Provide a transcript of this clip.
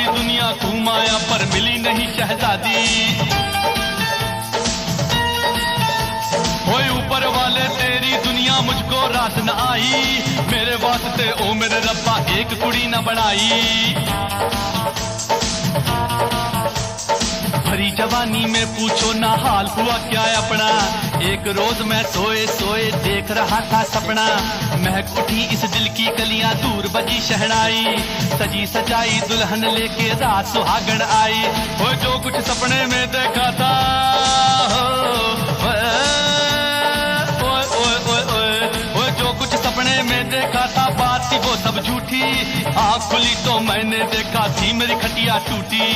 दुनिया घुमाया पर मिली नहीं शहजादी। ओए ऊपर वाले तेरी दुनिया मुझको रास न आई, मेरे वास्ते ओ मेरे रब्बा एक कुड़ी न बनाई। भरी जवानी में पूछो ना हाल हुआ क्या अपना, एक रोज मैं सोए सोए देख रहा था सपना। महक उठी इस दिल की कलियां दूर बजी शहनाई, सजी सजाई दुल्हन लेके रात सुहागन आई। वो जो कुछ सपने में देखा था जो कुछ सपने में देखा था बात थी वो सब झूठी। आँख खुली तो मैंने देखा थी मेरी खटिया टूटी।